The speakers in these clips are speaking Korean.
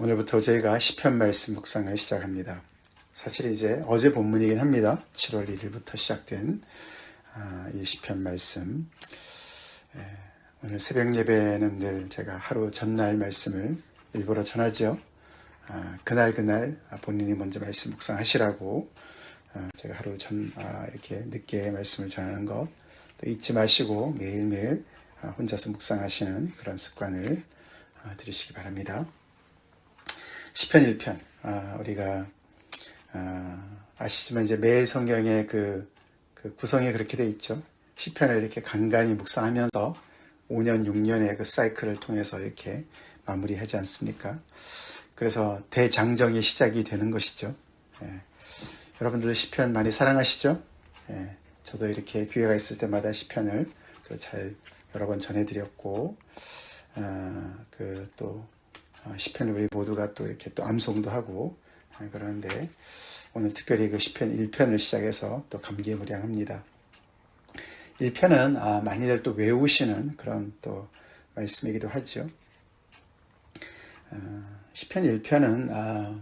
오늘부터 저희가 시편 말씀 묵상을 시작합니다. 사실 이제 어제 본문이긴 합니다. 7월 1일부터 시작된 이 시편 말씀. 오늘 새벽 예배는 늘 제가 하루 전날 말씀을 일부러 전하죠. 그날 본인이 먼저 말씀 묵상하시라고 제가 하루 이렇게 늦게 말씀을 전하는 것 또 잊지 마시고 매일매일 혼자서 묵상하시는 그런 습관을 들이시기 바랍니다. 시편 1편 우리가 아시지만 이제 매일 성경의 그 구성이 그렇게 돼 있죠. 시편을 이렇게 간간히 묵상하면서 5년 6년의 그 사이클을 통해서 이렇게 마무리하지 않습니까? 그래서 대장정의 시작이 되는 것이죠. 여러분들 시편 많이 사랑하시죠? 저도 이렇게 기회가 있을 때마다 시편을 잘 여러 번 전해드렸고 또 시편을 우리 모두가 또 이렇게 또 암송도 하고 그러는데 오늘 특별히 그 시편 1편을 시작해서 또 감개무량합니다. 1편은 많이들 또 외우시는 그런 또 말씀이기도 하죠. 시편 1편은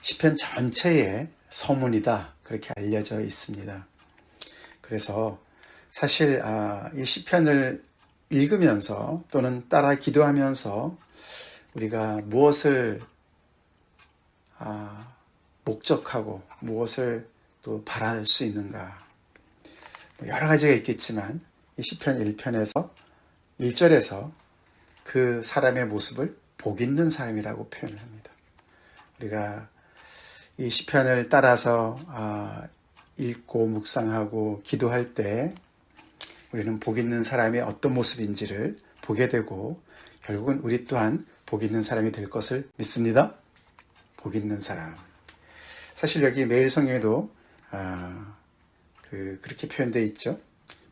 시편 전체의 서문이다 그렇게 알려져 있습니다. 그래서 사실 이 시편을 읽으면서 또는 따라 기도하면서 우리가 무엇을 목적하고 무엇을 또 바랄 수 있는가 여러 가지가 있겠지만 이 시편 1편에서 1절에서 그 사람의 모습을 복 있는 사람이라고 표현을 합니다. 우리가 이 시편을 따라서 읽고 묵상하고 기도할 때 우리는 복 있는 사람의 어떤 모습인지를 보게 되고 결국은 우리 또한 복 있는 사람이 될 것을 믿습니다. 복 있는 사람. 사실 여기 매일 성경에도 그렇게 표현되어 있죠.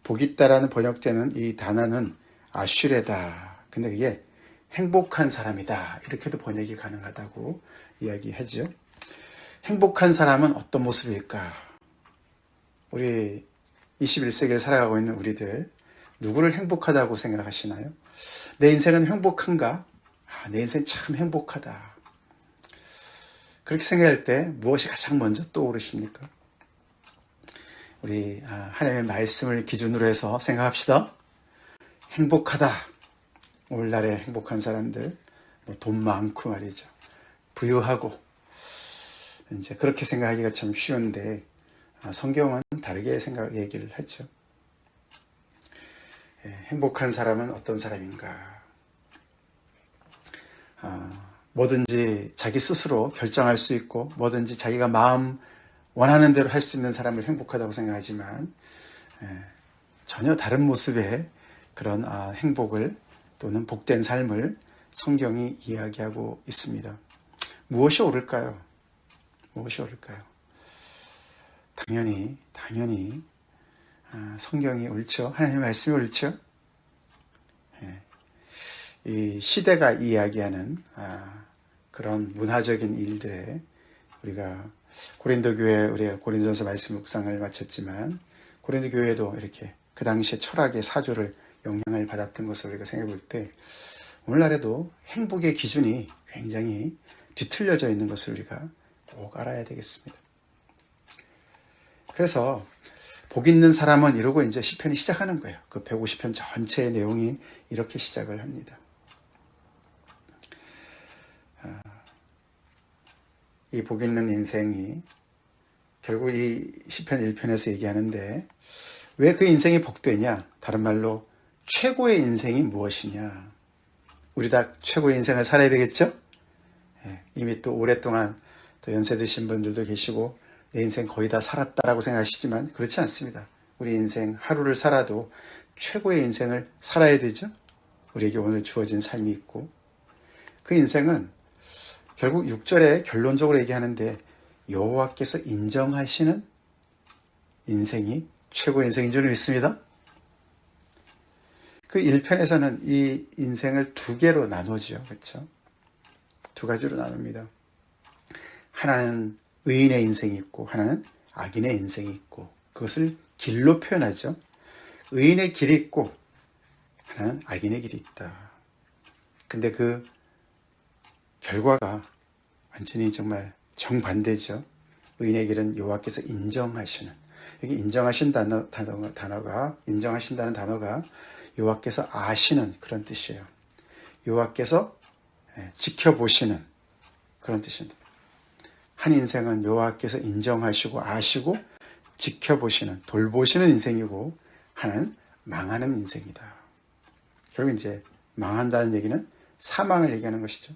복 있다라는 번역되는 이 단어는 아슈레다. 근데 그게 행복한 사람이다. 이렇게도 번역이 가능하다고 이야기하죠. 행복한 사람은 어떤 모습일까? 우리 21세기를 살아가고 있는 우리들 누구를 행복하다고 생각하시나요? 내 인생은 행복한가? 내 인생 참 행복하다. 그렇게 생각할 때 무엇이 가장 먼저 떠오르십니까? 우리 하나님의 말씀을 기준으로 해서 생각합시다. 행복하다. 오늘날의 행복한 사람들, 돈 많고 말이죠. 부유하고 이제 그렇게 생각하기가 참 쉬운데 성경은 다르게 얘기를 하죠. 행복한 사람은 어떤 사람인가? 뭐든지 자기 스스로 결정할 수 있고 뭐든지 자기가 마음 원하는 대로 할 수 있는 사람을 행복하다고 생각하지만 전혀 다른 모습의 그런 행복을 또는 복된 삶을 성경이 이야기하고 있습니다. 무엇이 옳을까요? 무엇이 옳을까요? 당연히 성경이 옳죠. 하나님의 말씀이 옳죠. 이 시대가 이야기하는 그런 문화적인 일들에 우리가 고린도 교회 우리가 고린도전서 말씀 묵상을 마쳤지만 고린도 교회도 이렇게 그 당시에 철학의 사조를 영향을 받았던 것을 우리가 생각해 볼 때 오늘날에도 행복의 기준이 굉장히 뒤틀려져 있는 것을 우리가 꼭 알아야 되겠습니다. 그래서 복 있는 사람은 이러고 이제 시편이 시작하는 거예요. 그 150편 전체의 내용이 이렇게 시작을 합니다. 이 복 있는 인생이 결국 이 시편 1편에서 얘기하는데 왜 그 인생이 복되냐? 다른 말로 최고의 인생이 무엇이냐? 우리 다 최고의 인생을 살아야 되겠죠? 이미 또 오랫동안 또 연세 드신 분들도 계시고 내 인생 거의 다 살았다라고 생각하시지만 그렇지 않습니다. 우리 인생 하루를 살아도 최고의 인생을 살아야 되죠. 우리에게 오늘 주어진 삶이 있고 그 인생은 결국 6절에 결론적으로 얘기하는데 여호와께서 인정하시는 인생이 최고의 인생인 줄 믿습니다. 그 1편에서는 이 인생을 두 개로 나누죠. 그렇죠? 두 가지로 나눕니다. 하나는 의인의 인생이 있고 하나는 악인의 인생이 있고 그것을 길로 표현하죠. 의인의 길이 있고 하나는 악인의 길이 있다. 근데 그 결과가 완전히 정말 정반대죠. 의인의 길은 여호와께서 인정하시는, 여기 인정하신다는 단어가 여호와께서 아시는 그런 뜻이에요. 여호와께서 지켜보시는 그런 뜻입니다. 한 인생은 여호와께서 인정하시고 아시고 지켜보시는, 돌보시는 인생이고, 하나는 망하는 인생이다. 결국 이제 망한다는 얘기는 사망을 얘기하는 것이죠.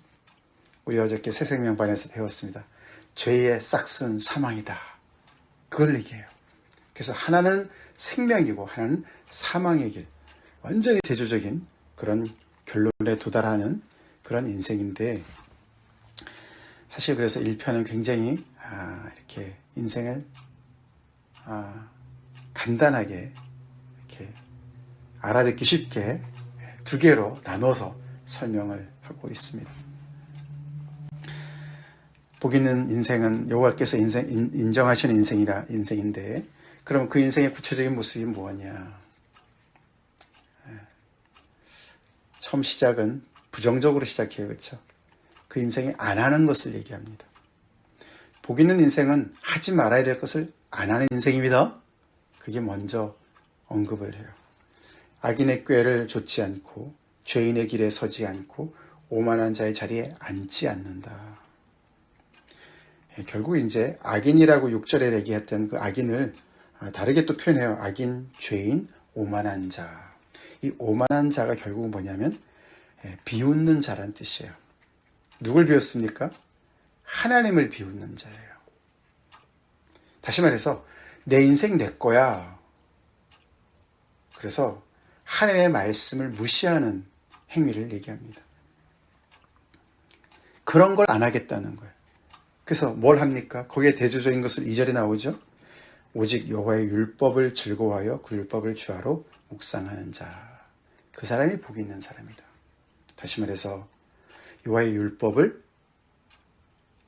우리 어저께 새생명반에서 배웠습니다. 죄의 싹슨 사망이다. 그걸 얘기해요. 그래서 하나는 생명이고 하나는 사망의 길. 완전히 대조적인 그런 결론에 도달하는 그런 인생인데, 사실 그래서 1편은 굉장히 이렇게 인생을 간단하게 이렇게 알아듣기 쉽게 두 개로 나눠서 설명을 하고 있습니다. 복 있는 인생은 여호와께서 인정하시는 인생인데, 그럼 그 인생의 구체적인 모습이 뭐냐? 처음 시작은 부정적으로 시작해요. 그렇죠? 그 인생이 안 하는 것을 얘기합니다. 복 있는 인생은 하지 말아야 될 것을 안 하는 인생입니다. 그게 먼저 언급을 해요. 악인의 꾀를 좇지 않고 죄인의 길에 서지 않고 오만한 자의 자리에 앉지 않는다. 결국 이제 악인이라고 6절에 얘기했던 그 악인을 다르게 또 표현해요. 악인, 죄인, 오만한 자. 이 오만한 자가 결국은 뭐냐면 비웃는 자란 뜻이에요. 누굴 비웃습니까? 하나님을 비웃는 자예요. 다시 말해서 내 인생 내 거야. 그래서 하나님의 말씀을 무시하는 행위를 얘기합니다. 그런 걸 안 하겠다는 거예요. 그래서 뭘 합니까? 거기에 대조적인 것을 2절에 나오죠. 오직 여호와의 율법을 즐거워하여 그 율법을 주하로 묵상하는 자. 그 사람이 복 있는 사람이다. 다시 말해서 여호와의 율법을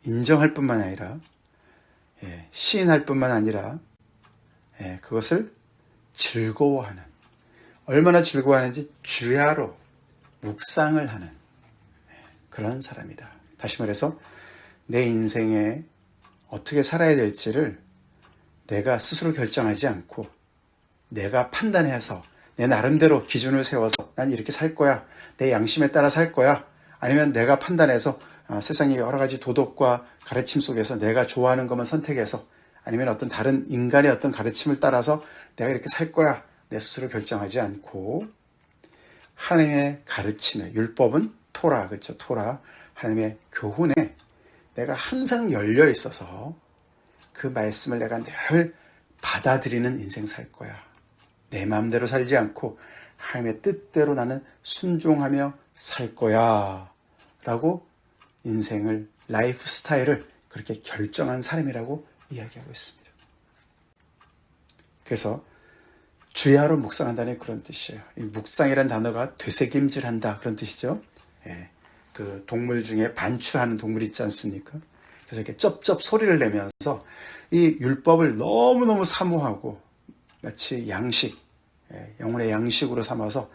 인정할 뿐만 아니라 시인할 뿐만 아니라 그것을 즐거워하는, 얼마나 즐거워하는지 주야로 묵상을 하는 그런 사람이다. 다시 말해서 내 인생에 어떻게 살아야 될지를 내가 스스로 결정하지 않고 내가 판단해서 내 나름대로 기준을 세워서 난 이렇게 살 거야, 내 양심에 따라 살 거야, 아니면 내가 판단해서 세상의 여러 가지 도덕과 가르침 속에서 내가 좋아하는 것만 선택해서, 아니면 어떤 다른 인간의 어떤 가르침을 따라서 내가 이렇게 살 거야, 내 스스로 결정하지 않고 하나님의 가르침에, 율법은 토라, 그렇죠? 토라, 하나님의 교훈에 내가 항상 열려 있어서 그 말씀을 내가 늘 받아들이는 인생 살 거야. 내 마음대로 살지 않고 하나님의 뜻대로 나는 순종하며 살 거야 라고 인생을, 라이프 스타일을 그렇게 결정한 사람이라고 이야기하고 있습니다. 그래서 주야로 묵상한다는 그런 뜻이에요. 이 묵상이라는 단어가 되새김질한다 그런 뜻이죠. 그 동물 중에 반추하는 동물 있지 않습니까? 그래서 이렇게 쩝쩝 소리를 내면서 이 율법을 너무너무 사모하고 마치 양식, 영혼의 양식으로 삼아서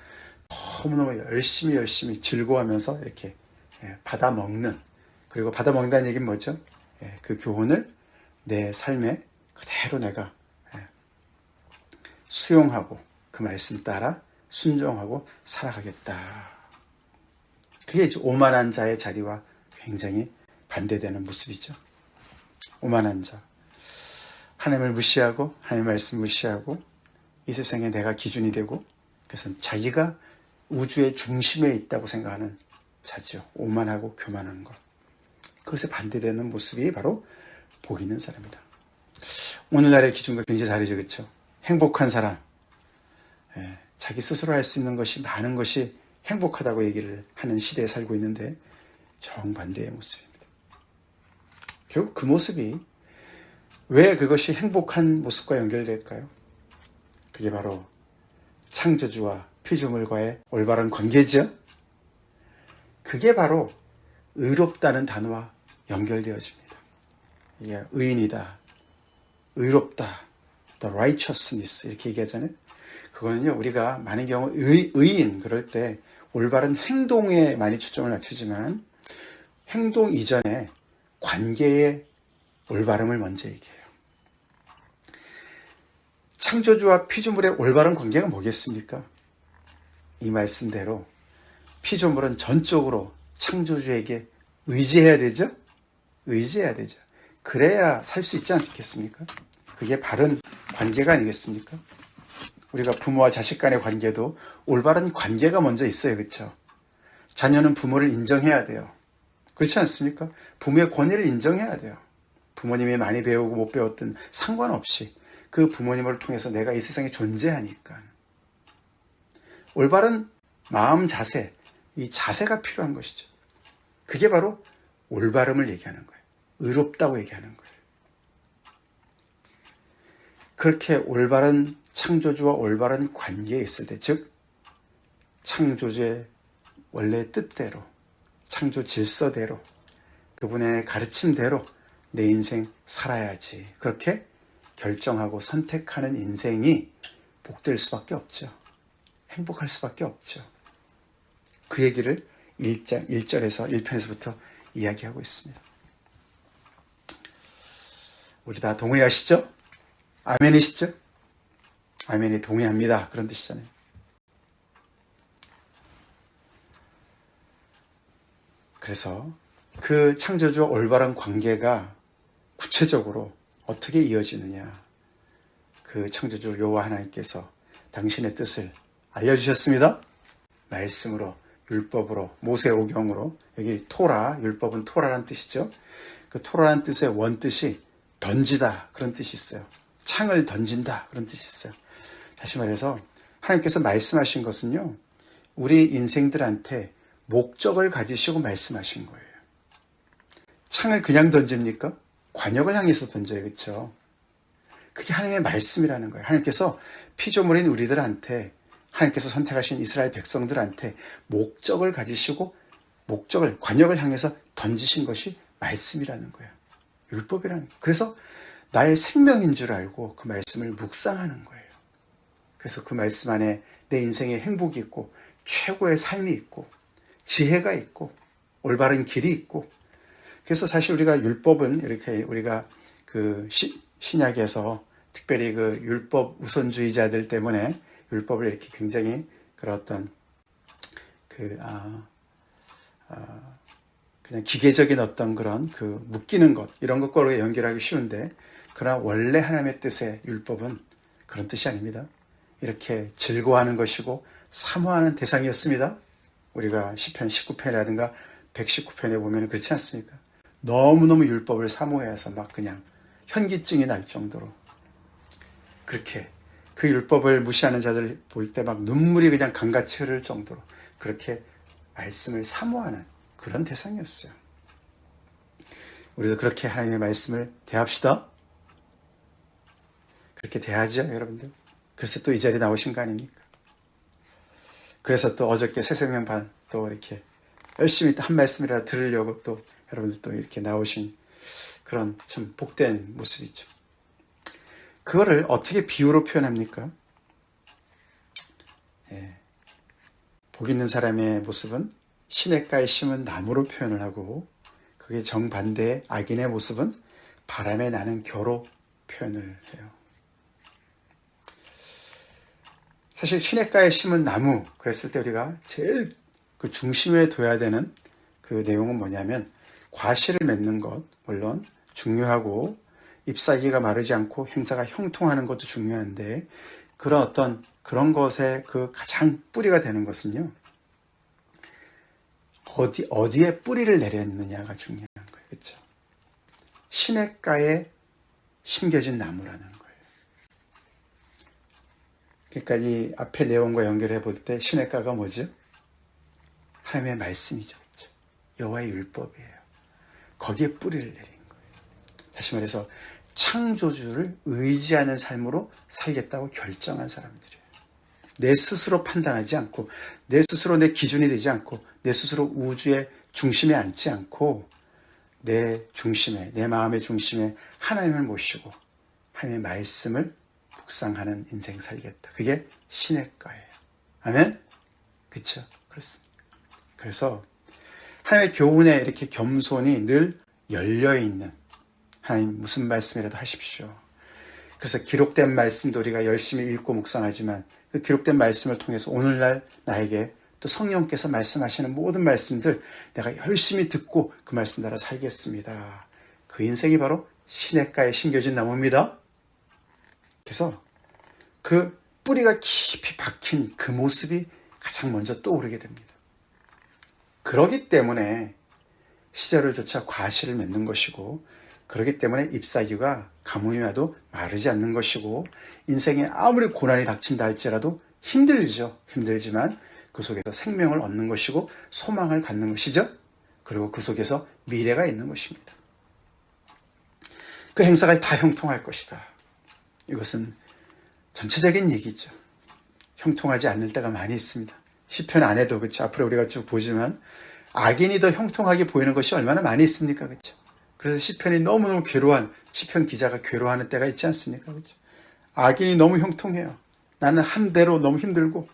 너무너무 열심히 즐거워하면서 이렇게 받아 먹는, 그리고 받아 먹는다는 얘기는 뭐죠? 그 교훈을 내 삶에 그대로 내가 수용하고 그 말씀 따라 순종하고 살아가겠다. 그게 이제 오만한 자의 자리와 굉장히 반대되는 모습이죠. 오만한 자. 하나님을 무시하고 하나님의 말씀 무시하고 이 세상에 내가 기준이 되고, 그래서 자기가 우주의 중심에 있다고 생각하는 자죠. 오만하고 교만한 것. 그것에 반대되는 모습이 바로 복 있는 사람이다. 오늘날의 기준과 굉장히 다르죠. 그렇죠? 행복한 사람. 자기 스스로 할 수 있는 것이 많은 것이 행복하다고 얘기를 하는 시대에 살고 있는데 정반대의 모습입니다. 결국 그 모습이 왜 그것이 행복한 모습과 연결될까요? 그게 바로 창조주와 피조물과의 올바른 관계죠. 그게 바로 의롭다는 단어와 연결되어집니다. 이게 의인이다, 의롭다, the righteousness 이렇게 얘기하잖아요. 그거는요, 우리가 많은 경우 의인 그럴 때 올바른 행동에 많이 초점을 맞추지만 행동 이전에 관계의 올바름을 먼저 얘기해요. 창조주와 피조물의 올바른 관계가 뭐겠습니까? 이 말씀대로 피조물은 전적으로 창조주에게 의지해야 되죠? 의지해야 되죠. 그래야 살 수 있지 않겠습니까? 그게 바른 관계가 아니겠습니까? 우리가 부모와 자식 간의 관계도 올바른 관계가 먼저 있어요. 그렇죠? 자녀는 부모를 인정해야 돼요. 그렇지 않습니까? 부모의 권위를 인정해야 돼요. 부모님이 많이 배우고 못 배웠든 상관없이 그 부모님을 통해서 내가 이 세상에 존재하니까. 올바른 마음 자세, 이 자세가 필요한 것이죠. 그게 바로 올바름을 얘기하는 거예요. 의롭다고 얘기하는 거예요. 그렇게 올바른 창조주와 올바른 관계에 있을 때, 즉 창조주의 원래 뜻대로, 창조 질서대로, 그분의 가르침대로 내 인생 살아야지. 그렇게 결정하고 선택하는 인생이 복될 수밖에 없죠. 행복할 수밖에 없죠. 그 얘기를 1편에서부터 이야기하고 있습니다. 우리 다 동의하시죠? 아멘이시죠? 아멘이 동의합니다. 그런 뜻이잖아요. 그래서 그 창조주와 올바른 관계가 구체적으로 어떻게 이어지느냐. 그 창조주 여호와 하나님께서 당신의 뜻을 알려주셨습니다. 말씀으로, 율법으로, 모세오경으로. 여기 토라, 율법은 토라라는 뜻이죠. 그 토라라는 뜻의 원뜻이 던지다, 그런 뜻이 있어요. 창을 던진다, 그런 뜻이 있어요. 다시 말해서 하나님께서 말씀하신 것은요, 우리 인생들한테 목적을 가지시고 말씀하신 거예요. 창을 그냥 던집니까? 관역을 향해서 던져요. 그렇죠? 그게 하나님의 말씀이라는 거예요. 하나님께서 피조물인 우리들한테, 하나님께서 선택하신 이스라엘 백성들한테 목적을 가지시고 관역을 향해서 던지신 것이 말씀이라는 거예요. 율법이라는 거예요. 그래서 나의 생명인 줄 알고 그 말씀을 묵상하는 거예요. 그래서 그 말씀 안에 내 인생에 행복이 있고 최고의 삶이 있고 지혜가 있고 올바른 길이 있고. 그래서 사실 우리가 율법은 이렇게 우리가 그 신약에서 특별히 그 율법 우선주의자들 때문에 율법을 이렇게 굉장히 그런 어떤 그냥 기계적인 어떤 그런 그 묶이는 것, 이런 것과로 연결하기 쉬운데, 그러나 원래 하나님의 뜻의 율법은 그런 뜻이 아닙니다. 이렇게 즐거워하는 것이고 사모하는 대상이었습니다. 우리가 시편 19편이라든가 119편에 보면 그렇지 않습니까? 너무너무 율법을 사모해서 막 그냥 현기증이 날 정도로, 그렇게 그 율법을 무시하는 자들 볼 때 막 눈물이 그냥 강같이 흐를 정도로 그렇게 말씀을 사모하는 그런 대상이었어요. 우리도 그렇게 하나님의 말씀을 대합시다. 그렇게 대하죠, 여러분들. 그래서 또 이 자리에 나오신 거 아닙니까? 그래서 또 어저께 새생명반 또 이렇게 열심히 또 한 말씀이라도 들으려고 또 여러분들 또 이렇게 나오신 그런 참 복된 모습이죠. 그거를 어떻게 비유로 표현합니까? 복 있는 사람의 모습은 시냇가에 심은 나무로 표현을 하고, 그게 정반대의 악인의 모습은 바람에 나는 겨로 표현을 해요. 사실 시냇가에 심은 나무 그랬을 때 우리가 제일 그 중심에 둬야 되는 그 내용은 뭐냐면, 과실을 맺는 것 물론 중요하고 잎사귀가 마르지 않고 행사가 형통하는 것도 중요한데, 그런 것의 그 가장 뿌리가 되는 것은요, 어디에 뿌리를 내렸느냐가 중요한 거예요. 그렇죠? 시냇가에 심겨진 나무라는 거예요. 그러니까 이 앞에 내용과 연결해 볼 때 시냇가가 뭐죠? 하나님의 말씀이죠. 그렇죠? 여호와의 율법이에요. 거기에 뿌리를 내린 거예요. 다시 말해서 창조주를 의지하는 삶으로 살겠다고 결정한 사람들이에요. 내 스스로 판단하지 않고, 내 스스로 내 기준이 되지 않고, 내 스스로 우주의 중심에 앉지 않고, 내 중심에, 내 마음의 중심에 하나님을 모시고 하나님의 말씀을 묵상하는 인생 살겠다. 그게 시냇가예요. 아멘? 그렇죠? 그렇습니다. 그래서 하나님의 교훈에 이렇게 겸손히 늘 열려있는, 하나님 무슨 말씀이라도 하십시오. 그래서 기록된 말씀도 우리가 열심히 읽고 묵상하지만 그 기록된 말씀을 통해서 오늘날 나에게 또 성령께서 말씀하시는 모든 말씀들 내가 열심히 듣고 그 말씀 따라 살겠습니다. 그 인생이 바로 시냇가에 심겨진 나무입니다. 그래서 그 뿌리가 깊이 박힌 그 모습이 가장 먼저 떠오르게 됩니다. 그러기 때문에 시절을 조차 과실을 맺는 것이고, 그렇기 때문에 잎사귀가 가뭄이 와도 마르지 않는 것이고, 인생에 아무리 고난이 닥친다 할지라도 힘들지만 그 속에서 생명을 얻는 것이고 소망을 갖는 것이죠. 그리고 그 속에서 미래가 있는 것입니다. 그 행사가 다 형통할 것이다. 이것은 전체적인 얘기죠. 형통하지 않을 때가 많이 있습니다. 시편 안에도 그렇죠. 앞으로 우리가 쭉 보지만 악인이 더 형통하게 보이는 것이 얼마나 많이 있습니까? 그렇죠. 그래서 시편이 너무너무 괴로워한, 시편 기자가 괴로워하는 때가 있지 않습니까? 그렇죠. 악인이 너무 형통해요. 나는 한 대로 너무 힘들고,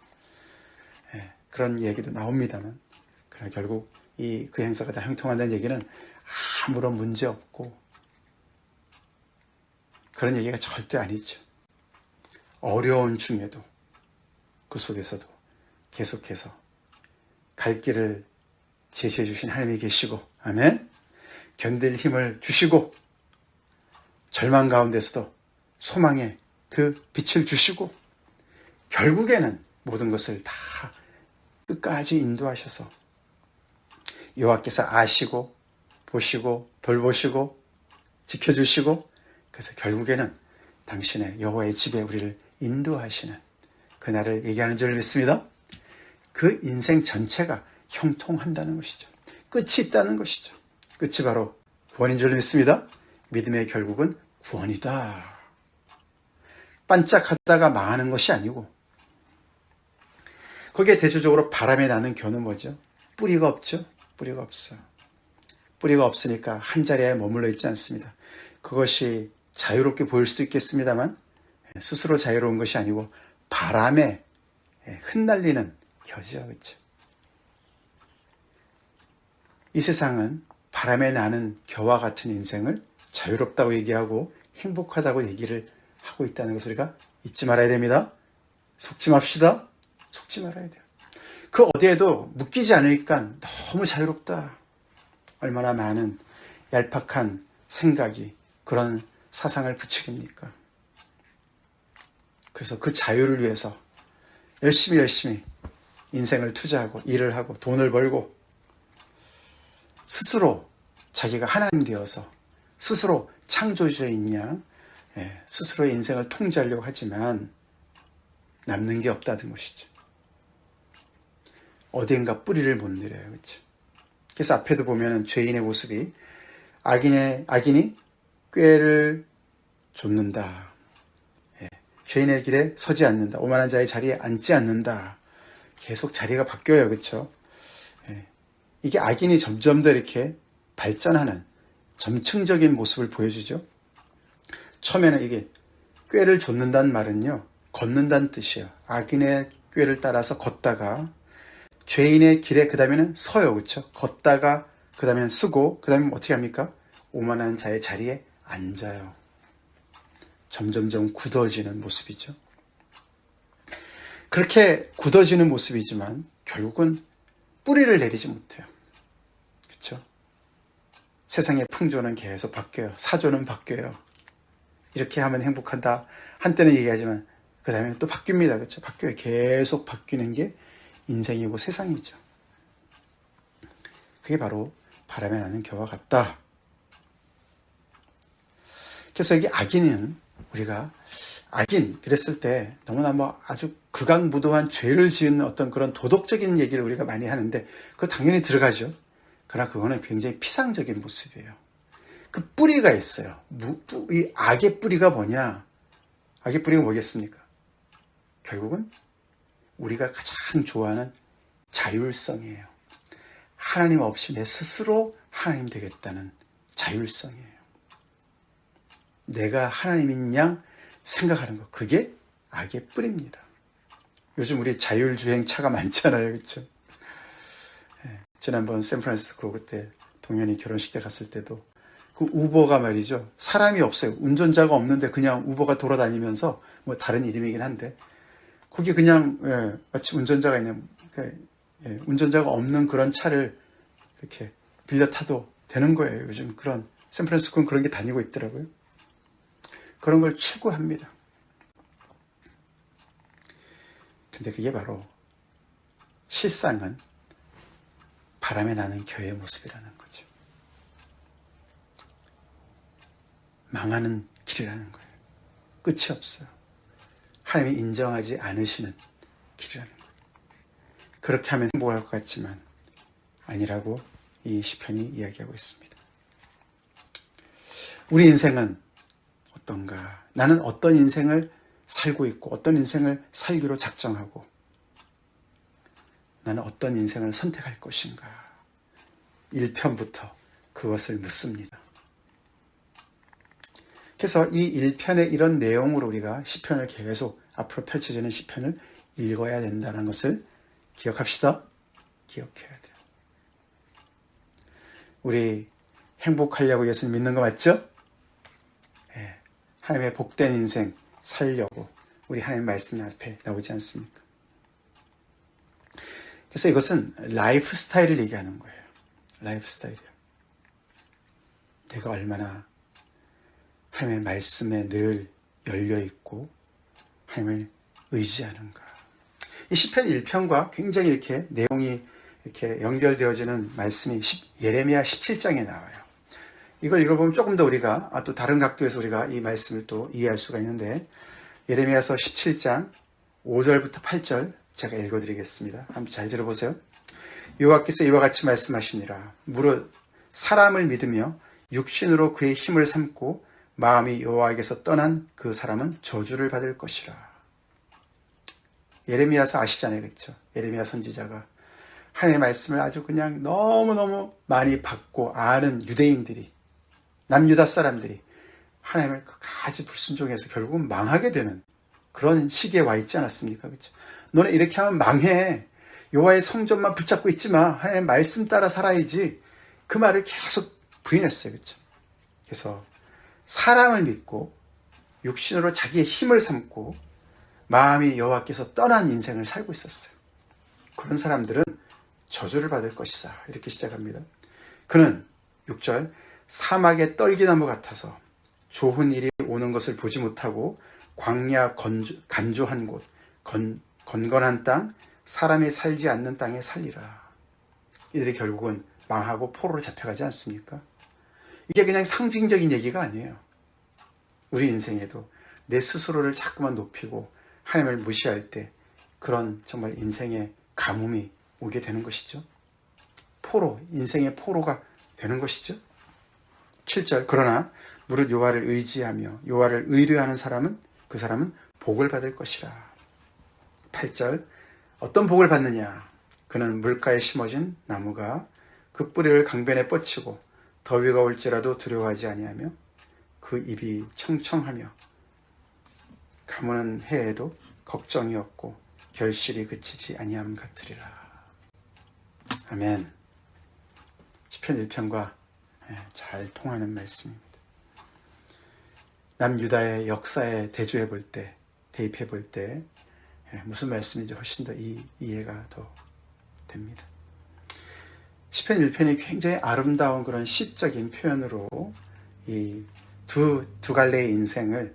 그런 얘기도 나옵니다만, 그러나 결국 그 행사가 다 형통한다는 얘기는 아무런 문제 없고 그런 얘기가 절대 아니죠. 어려운 중에도 그 속에서도 계속해서 갈 길을 제시해 주신 하나님이 계시고, 아멘. 견딜 힘을 주시고, 절망 가운데서도 소망의 그 빛을 주시고, 결국에는 모든 것을 다 끝까지 인도하셔서 여호와께서 아시고 보시고 돌보시고 지켜주시고, 그래서 결국에는 당신의 여호와의 집에 우리를 인도하시는 그날을 얘기하는 줄 믿습니다. 그 인생 전체가 형통한다는 것이죠. 끝이 있다는 것이죠. 끝이 바로 구원인 줄 믿습니다. 믿음의 결국은 구원이다. 반짝하다가 망하는 것이 아니고, 거기에 대조적으로 바람에 나는 겨는 뭐죠? 뿌리가 없죠? 뿌리가 없어. 뿌리가 없으니까 한 자리에 머물러 있지 않습니다. 그것이 자유롭게 보일 수도 있겠습니다만 스스로 자유로운 것이 아니고 바람에 흩날리는 겨죠. 그렇죠? 이 세상은 바람에 나는 겨와 같은 인생을 자유롭다고 얘기하고 행복하다고 얘기를 하고 있다는 것을 우리가 잊지 말아야 됩니다. 속지 맙시다. 속지 말아야 돼요. 그 어디에도 묶이지 않으니까 너무 자유롭다. 얼마나 많은 얄팍한 생각이 그런 사상을 부추깁니까? 그래서 그 자유를 위해서 열심히 인생을 투자하고 일을 하고 돈을 벌고 스스로 자기가 하나님 되어서 스스로 창조주인 양 스스로의 인생을 통제하려고 하지만 남는 게 없다는 것이죠. 어딘가 뿌리를 못 내려요. 그렇죠? 그래서 앞에도 보면은 죄인의 모습이 악인이 꾀를 좇는다. 죄인의 길에 서지 않는다. 오만한 자의 자리에 앉지 않는다. 계속 자리가 바뀌어요. 그렇죠? 이게 악인이 점점 더 이렇게 발전하는 점층적인 모습을 보여주죠. 처음에는 이게 꾀를 좇는다는 말은요, 걷는다는 뜻이에요. 악인의 꾀를 따라서 걷다가 죄인의 길에 그 다음에는 서요. 그렇죠? 걷다가 그 다음에는 쓰고 그 다음에 어떻게 합니까? 오만한 자의 자리에 앉아요. 점점점 굳어지는 모습이죠. 그렇게 굳어지는 모습이지만 결국은 뿌리를 내리지 못해요. 그렇죠? 세상의 풍조는 계속 바뀌어요. 사조는 바뀌어요. 이렇게 하면 행복한다. 한때는 얘기하지만 그 다음에 또 바뀝니다. 그렇죠? 바뀌어요. 계속 바뀌는 게 인생이고 세상이죠. 그게 바로 바람에 나는 겨와 같다. 그래서 여기 악인은 우리가 악인 그랬을 때 너무나 아주 극악무도한 죄를 지은 어떤 그런 도덕적인 얘기를 우리가 많이 하는데 그거 당연히 들어가죠. 그러나 그거는 굉장히 피상적인 모습이에요. 그 뿌리가 있어요. 이 악의 뿌리가 뭐냐? 악의 뿌리가 뭐겠습니까? 결국은 우리가 가장 좋아하는 자율성이에요. 하나님 없이 내 스스로 하나님 되겠다는 자율성이에요. 내가 하나님인 양 생각하는 것, 그게 악의 뿌리입니다. 요즘 우리 자율주행 차가 많잖아요. 그렇죠? 지난번 샌프란시스코 그때 동현이 결혼식 때 갔을 때도 그 우버가 말이죠. 사람이 없어요. 운전자가 없는데 그냥 우버가 돌아다니면서 뭐 다른 이름이긴 한데 거기 그냥 마치 운전자가 있는 운전자가 없는 그런 차를 이렇게 빌려 타도 되는 거예요. 요즘 그런 샌프란시스코는 그런 게 다니고 있더라고요. 그런 걸 추구합니다. 근데 그게 바로 실상은 바람에 나는 교회의 모습이라는 거죠. 망하는 길이라는 거예요. 끝이 없어요. 하나님이 인정하지 않으시는 길이라는 거예요. 그렇게 하면 행복할 것 같지만 아니라고 이 시편이 이야기하고 있습니다. 우리 인생은 어떤가? 나는 어떤 인생을 살고 있고 어떤 인생을 살기로 작정하고 나는 어떤 인생을 선택할 것인가? 1편부터 그것을 묻습니다. 그래서 이 1편의 이런 내용으로 우리가 시편을 계속 앞으로 펼쳐지는 시편을 읽어야 된다는 것을 기억합시다. 기억해야 돼요. 우리 행복하려고 예수님 믿는 거 맞죠? 네. 하나님의 복된 인생 살려고 우리 하나님 말씀 앞에 나오지 않습니까? 그래서 이것은 라이프 스타일을 얘기하는 거예요. 라이프 스타일이요. 내가 얼마나 하나님의 말씀에 늘 열려있고 하나님을 의지하는가. 이 시편 1편과 굉장히 이렇게 내용이 이렇게 연결되어지는 말씀이 예레미야 17장에 나와요. 이걸 읽어보면 조금 더 우리가 또 다른 각도에서 우리가 이 말씀을 또 이해할 수가 있는데 예레미야서 17장 5절부터 8절 제가 읽어드리겠습니다. 한번 잘 들어보세요. 여호와께서 이와 같이 말씀하시니라. 무릇 사람을 믿으며 육신으로 그의 힘을 삼고 마음이 여호와에게서 떠난 그 사람은 저주를 받을 것이라. 예레미야서 아시잖아요. 그렇죠? 예레미야 선지자가 하나님의 말씀을 아주 그냥 너무너무 많이 받고 아는 유대인들이 남유다 사람들이 하나님을 끝까지 불순종해서 결국은 망하게 되는 그런 시기에 와 있지 않았습니까? 그렇죠? 너네 이렇게 하면 망해. 여호와의 성전만 붙잡고 있지 마. 하나님의 말씀 따라 살아야지. 그 말을 계속 부인했어요. 그렇죠? 그래서 사람을 믿고 육신으로 자기의 힘을 삼고 마음이 여호와께서 떠난 인생을 살고 있었어요. 그런 사람들은 저주를 받을 것이다. 이렇게 시작합니다. 그는 6절 사막의 떨기나무 같아서 좋은 일이 오는 것을 보지 못하고 광야 간조한 곳 건건한 땅 사람이 살지 않는 땅에 살리라. 이들이 결국은 망하고 포로로 잡혀가지 않습니까? 이게 그냥 상징적인 얘기가 아니에요. 우리 인생에도 내 스스로를 자꾸만 높이고 하나님을 무시할 때 그런 정말 인생의 가뭄이 오게 되는 것이죠. 포로, 인생의 포로가 되는 것이죠. 7절 그러나 무릇 여호와를 의지하며 여호와를 의뢰하는 사람은 그 사람은 복을 받을 것이라. 8절 어떤 복을 받느냐? 그는 물가에 심어진 나무가 그 뿌리를 강변에 뻗치고 더위가 올지라도 두려워하지 아니하며 그 입이 청청하며 가무는 해에도 걱정이 없고 결실이 그치지 아니함 같으리라. 아멘. 시편 1편과 잘 통하는 말씀입니다. 남유다의 역사에 대조해 볼 때, 대입해 볼 때 무슨 말씀인지 훨씬 더 이해가 더 됩니다. 시편 1편이 굉장히 아름다운 그런 시적인 표현으로 이 두 갈래의 인생을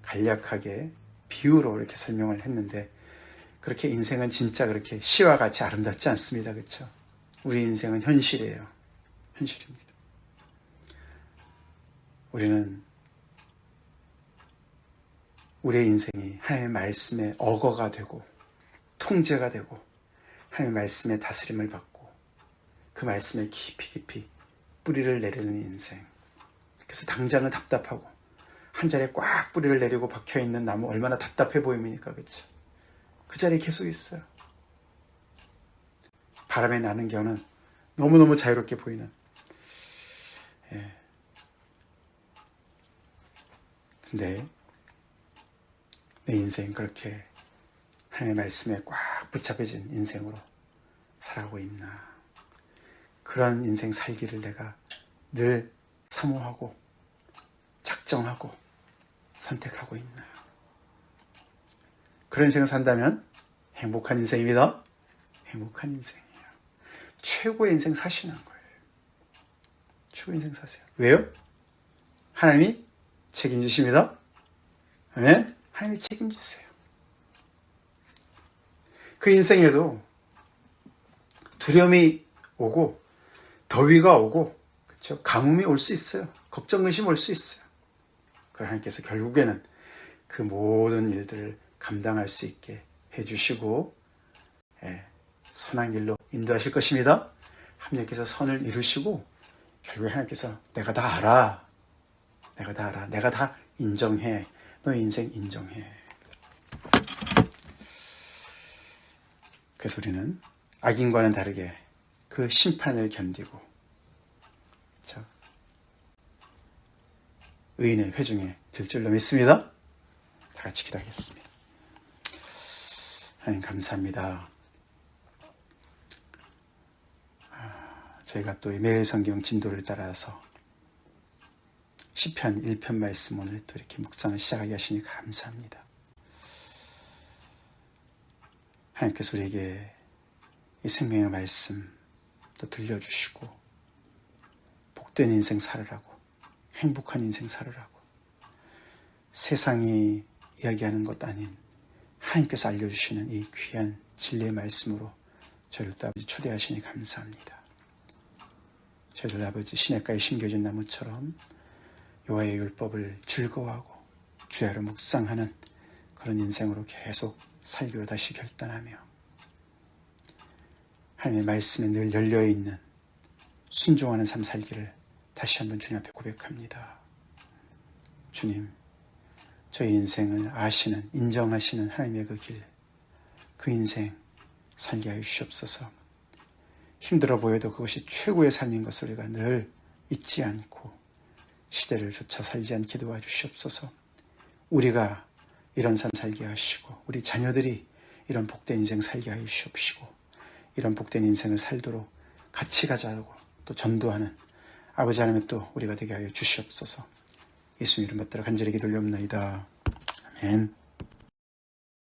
간략하게 비유로 이렇게 설명을 했는데 그렇게 인생은 진짜 그렇게 시와 같이 아름답지 않습니다. 그렇죠? 우리 인생은 현실이에요. 현실입니다. 우리는 우리의 인생이 하나님의 말씀의 어거가 되고 통제가 되고 하나님의 말씀의 다스림을 받고 그 말씀에 깊이 뿌리를 내리는 인생. 그래서 당장은 답답하고 한 자리에 꽉 뿌리를 내리고 박혀있는 나무 얼마나 답답해 보입니까? 그렇죠? 그 자리에 계속 있어요. 바람에 나는 겨는 너무너무 자유롭게 보이는. 근데 내 인생 그렇게 하나님의 말씀에 꽉 붙잡혀진 인생으로 살아가고 있나? 그런 인생 살기를 내가 늘 사모하고 작정하고 선택하고 있나요? 그런 인생을 산다면 행복한 인생입니다. 행복한 인생이에요. 최고의 인생 사시는 거예요. 최고의 인생 사세요. 왜요? 하나님이 책임지십니다. 아멘. 하나님이 책임지세요. 그 인생에도 두려움이 오고 더위가 오고 그렇죠? 가뭄이 올 수 있어요. 걱정 의심 올 수 있어요. 그러나 하나님께서 결국에는 그 모든 일들을 감당할 수 있게 해주시고 선한 길로 인도하실 것입니다. 하나님께서 선을 이루시고 결국에 하나님께서 내가 다 알아. 내가 다 알아. 내가 다 인정해. 너의 인생 인정해. 그래서 우리는 악인과는 다르게 그 심판을 견디고 의인의 회중에 들 줄로 믿습니다. 다 같이 기도하겠습니다. 하나님 감사합니다. 저희가 또 매일 성경 진도를 따라서 시편 1편 말씀 오늘 또 이렇게 묵상을 시작하게 하시니 감사합니다. 하나님께서 우리에게 이 생명의 말씀 또 들려주시고 복된 인생 살으라고 행복한 인생 살으라고 세상이 이야기하는 것 아닌 하나님께서 알려주시는 이 귀한 진리의 말씀으로 저희를 또 아버지 초대하시니 감사합니다. 저희들 아버지 시냇가에 심겨진 나무처럼 여호와의 율법을 즐거워하고 주야로 묵상하는 그런 인생으로 계속 살기로 다시 결단하며 하나님의 말씀에 늘 열려있는 순종하는 삶 살기를 다시 한번 주님 앞에 고백합니다. 주님, 저희 인생을 아시는, 인정하시는 하나님의 그 길, 그 인생 살게 하여 주시옵소서. 힘들어 보여도 그것이 최고의 삶인 것을 우리가 늘 잊지 않고 시대를 조차 살지 않게 도와주시옵소서. 우리가 이런 삶 살게 하시고 우리 자녀들이 이런 복된 인생 살게 하여 주시옵시고 이런 복된 인생을 살도록 같이 가자고 또 전도하는 아버지 하나님의 또 우리가 되게 하여 주시옵소서. 예수님 이름 받들어 간절히 기도 올려옵나이다. 아멘.